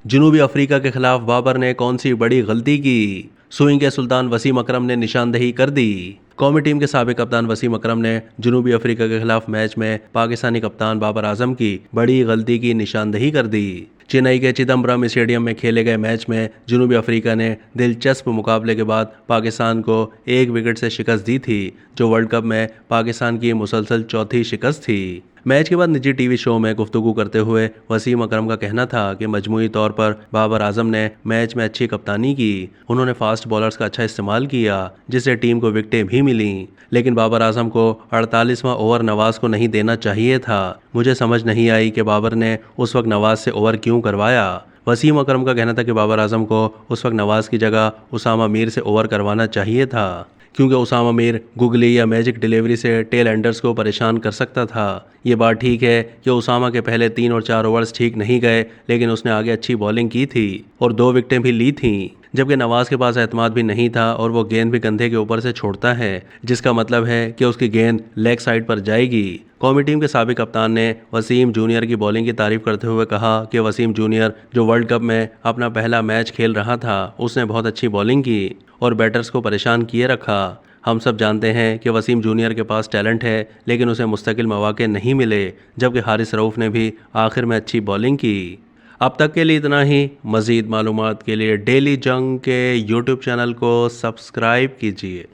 जनूबी अफ्रीका के खिलाफ बाबर ने कौन सी बड़ी गलती की? सुई के सुल्तान वसीम अकरम ने निशानदेही कर दी। कौमी टीम के साबिक कप्तान वसीम अकरम ने जनूबी अफ्रीका के खिलाफ मैच में पाकिस्तानी कप्तान बाबर आजम की बड़ी गलती की निशानदेही कर दी। चेन्नई के चिदम्बरम स्टेडियम में खेले गए मैच में जनूबी अफ्रीका ने दिलचस्प मुकाबले के बाद पाकिस्तान को 1 विकेट से शिकस्त दी थी, जो वर्ल्ड कप में पाकिस्तान की मुसलसल चौथी शिकस्त थी। मैच के बाद निजी टीवी शो में गुफ्तगू करते हुए वसीम अकरम का कहना था कि मजमूई तौर पर बाबर आजम ने मैच में अच्छी कप्तानी की। उन्होंने फास्ट बॉलर्स का अच्छा इस्तेमाल किया, जिससे टीम को विकेटें भी मिली। लेकिन बाबर आजम को 48वां ओवर नवाज को नहीं देना चाहिए था। मुझे समझ नहीं आई कि बाबर ने उस वक्त नवाज से ओवर क्यों करवाया। वसीम अकरम का कहना था कि बाबर आजम को उस वक्त नवाज की जगह उसामा मीर से ओवर करवाना चाहिए था, क्योंकि उसामा मीर गुगली या मैजिक डिलीवरी से टेल एंडर्स को परेशान कर सकता था। ये बात ठीक है कि उसामा के पहले 3 और 4 ओवर्स ठीक नहीं गए, लेकिन उसने आगे अच्छी बॉलिंग की थी और 2 विकेटें भी ली थीं। जबकि नवाज के पास एतमाद भी नहीं था और वो गेंद भी कंधे के ऊपर से छोड़ता है, जिसका मतलब है कि उसकी गेंद लेग साइड पर जाएगी। कौमी टीम के साबिक कप्तान ने वसीम जूनियर की बॉलिंग की तारीफ करते हुए कहा कि वसीम जूनियर, जो वर्ल्ड कप में अपना पहला मैच खेल रहा था, उसने बहुत अच्छी बॉलिंग की और बैटर्स को परेशान किए रखा। हम सब जानते हैं कि वसीम जूनियर के पास टैलेंट है, लेकिन उसे मुस्तकिल मौके नहीं मिले, जबकि हारिस रऊफ़ ने भी आखिर में अच्छी बॉलिंग की। अब तक के लिए इतना ही। मज़ीद मालूमात के लिए डेली जंग के यूट्यूब चैनल को सब्सक्राइब कीजिए।